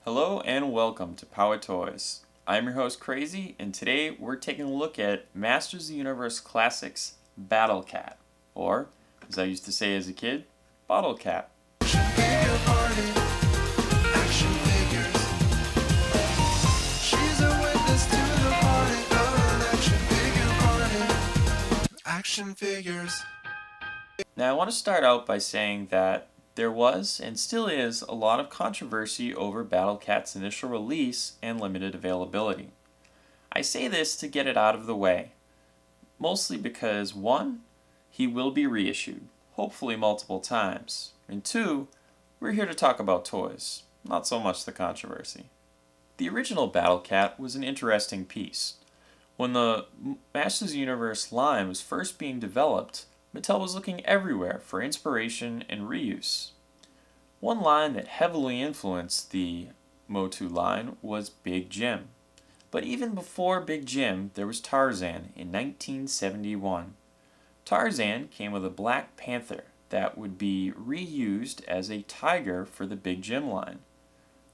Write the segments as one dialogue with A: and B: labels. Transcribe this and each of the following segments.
A: Hello and welcome to PowetToys. I'm your host Crazy, and today we're taking a look at Masters of the Universe Classics BattleCat, or as I used to say as a kid, BottleCat.
B: Action figures.
A: Now I want to start out by saying that there was, and still is, a lot of controversy over BattleCat's initial release and limited availability. I say this to get it out of the way, mostly because 1. He will be reissued, hopefully multiple times, and 2. We're here to talk about toys, not so much the controversy. The original BattleCat was an interesting piece. When the Masters of the Universe line was first being developed, Mattel was looking everywhere for inspiration and reuse. One line that heavily influenced the MOTUC line was Big Jim. But even before Big Jim, there was Tarzan in 1971. Tarzan came with a Black Panther that would be reused as a tiger for the Big Jim line.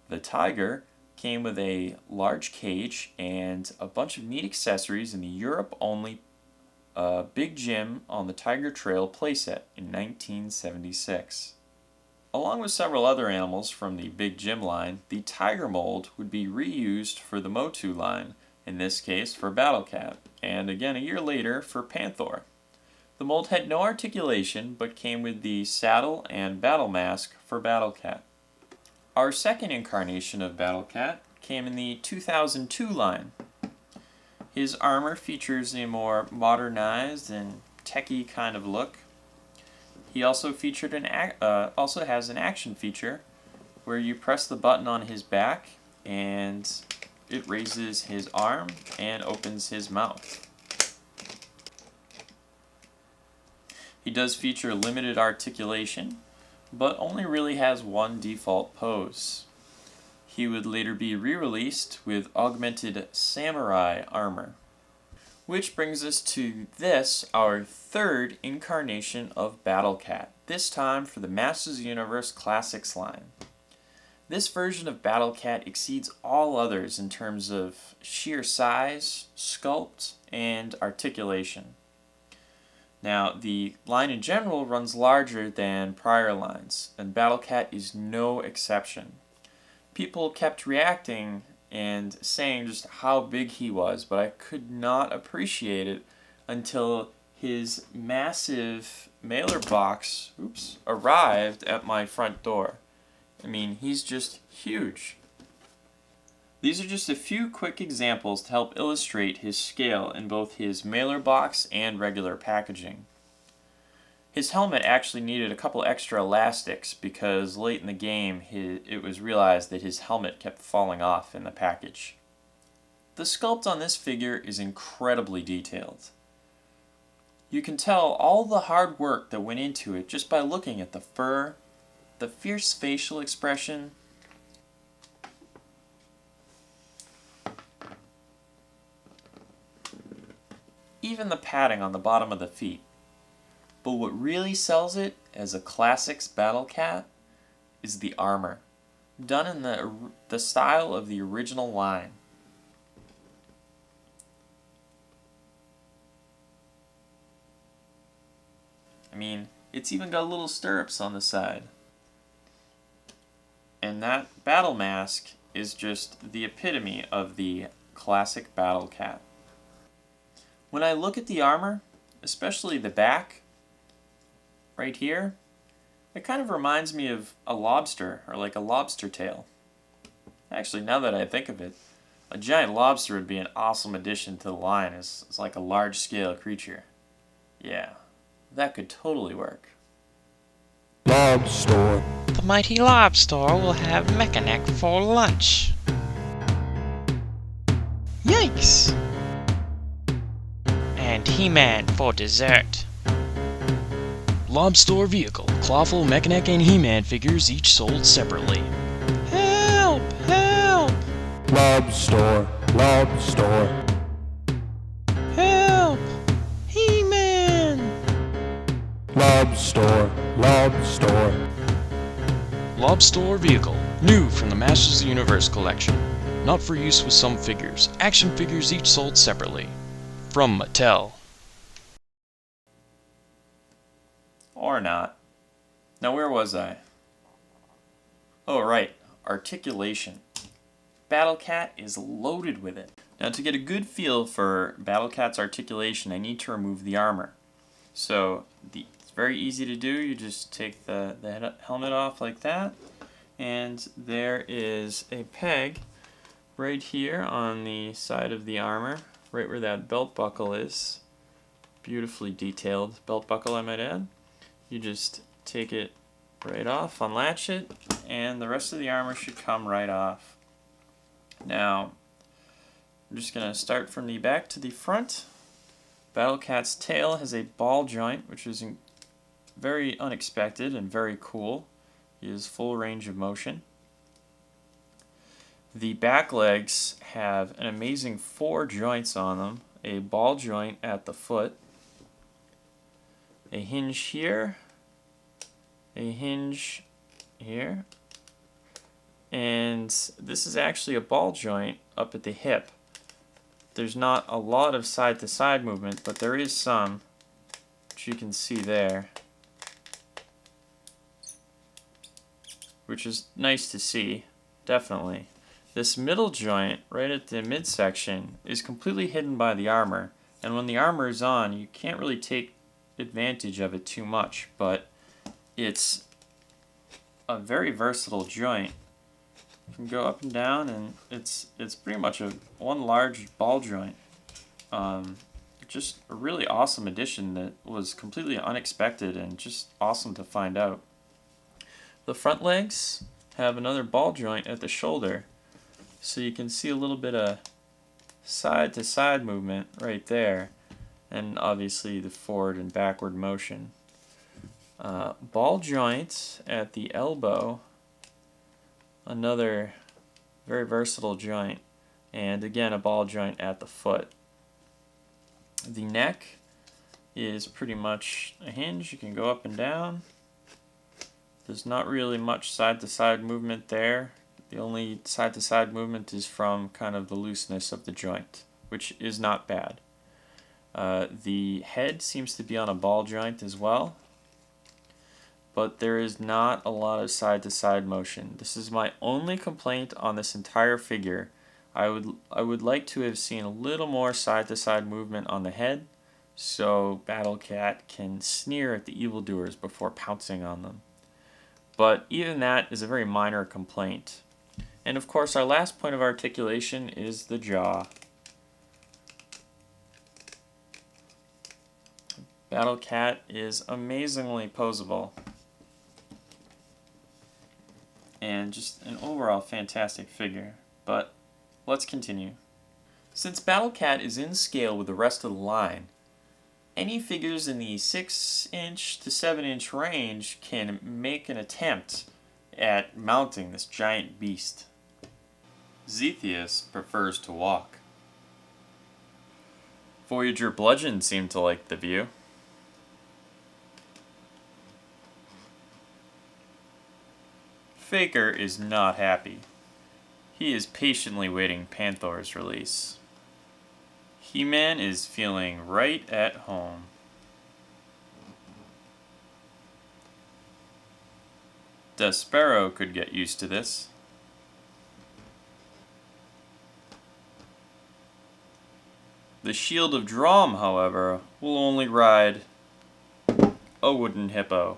A: The tiger came with a large cage and a bunch of neat accessories in the Europe-only Big Jim on the Tiger Trail playset in 1976. Along with several other animals from the Big Jim line, the tiger mold would be reused for the MOTUC line, in this case for BattleCat, and again a year later for Panther. The mold had no articulation but came with the saddle and battle mask for BattleCat. Our second incarnation of BattleCat came in the 2002 line. His armor features a more modernized and techie kind of look. He also also has an action feature where you press the button on his back and it raises his arm and opens his mouth. He does feature limited articulation, but only really has one default pose. He would later be re-released with augmented samurai armor. Which brings us to this, our third incarnation of BattleCat, this time for the Masters of the Universe Classics line. This version of BattleCat exceeds all others in terms of sheer size, sculpt, and articulation. Now, the line in general runs larger than prior lines, and BattleCat is no exception. People kept reacting and saying just how big he was, but I could not appreciate it until his massive mailer box arrived at my front door. I mean, he's just huge. These are just a few quick examples to help illustrate his scale in both his mailer box and regular packaging. His helmet actually needed a couple extra elastics because late in the game it was realized that his helmet kept falling off in the package. The sculpt on this figure is incredibly detailed. You can tell all the hard work that went into it just by looking at the fur, the fierce facial expression, even the padding on the bottom of the feet. But what really sells it as a classics BattleCat is the armor, done in the style of the original line. I mean, it's even got little stirrups on the side. And that battle mask is just the epitome of the classic BattleCat. When I look at the armor, especially the back, right here, it kind of reminds me of a lobster, or like a lobster tail. Actually, now that I think of it, a giant lobster would be an awesome addition to the line. It's like a large-scale creature. Yeah, that could totally work.
B: Lob-stor.
C: The mighty lob-stor will have Mechaneck for lunch. Yikes! And He-Man for dessert.
D: Lob-stor vehicle, Clawful, Mechaneck, and He-Man figures each sold separately.
C: Help! Help!
B: Lob-stor. Lob-stor.
C: Help! He-Man!
B: Lob-stor. Lob-stor.
D: Lob-stor vehicle, New from the Masters of the Universe collection. Not for use with some figures. Action figures each sold separately. From Mattel.
A: Or not. Now where was I? Oh right, articulation. BattleCat is loaded with it. Now to get a good feel for BattleCat's articulation, I need to remove the armor. So it's very easy to do. You just take the helmet off like that, and there is a peg right here on the side of the armor, right where that belt buckle is. Beautifully detailed belt buckle, I might add. You just take it right off, unlatch it, and the rest of the armor should come right off. Now, I'm just going to start from the back to the front. BattleCat's tail has a ball joint, which is very unexpected and very cool. He has full range of motion. The back legs have an amazing 4 joints on them. A ball joint at the foot, a hinge here, a hinge here, and this is actually a ball joint up at the hip. There's not a lot of side-to-side movement, but there is some, which you can see there, which is nice to see, definitely. This middle joint, right at the midsection, is completely hidden by the armor, and when the armor is on, you can't really take advantage of it too much, but it's a very versatile joint. You can go up and down, and it's pretty much one large ball joint. Just a really awesome addition that was completely unexpected and just awesome to find out. The front legs have another ball joint at the shoulder, so you can see a little bit of side-to-side movement right there, and obviously the forward and backward motion. Ball joint at the elbow, another very versatile joint, and again a ball joint at the foot. The neck is pretty much a hinge. You can go up and down. There's not really much side-to-side movement there. The only side-to-side movement is from kind of the looseness of the joint, which is not bad. The head seems to be on a ball joint as well, but there is not a lot of side-to-side motion. This is my only complaint on this entire figure. I would like to have seen a little more side-to-side movement on the head, so BattleCat can sneer at the evildoers before pouncing on them. But even that is a very minor complaint. And of course, our last point of articulation is the jaw. BattleCat is amazingly posable, and just an overall fantastic figure. But let's continue. Since BattleCat is in scale with the rest of the line, any figures in the 6-inch to 7-inch range can make an attempt at mounting this giant beast. Zethius prefers to walk. Voyager Bludgeon seemed to like the view. Faker is not happy. He is patiently waiting Panther's release. He-Man is feeling right at home. Despero could get used to this. The Shield of Drum, however, will only ride a wooden hippo.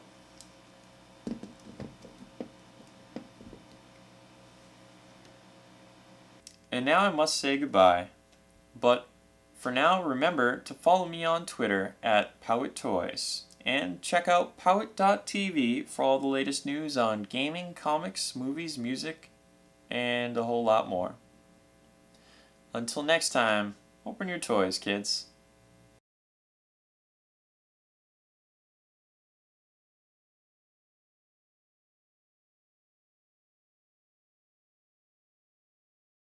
A: And now I must say goodbye, but for now remember to follow me on Twitter at PowetToys, and check out Powet.tv for all the latest news on gaming, comics, movies, music, and a whole lot more. Until next time, open your toys, kids.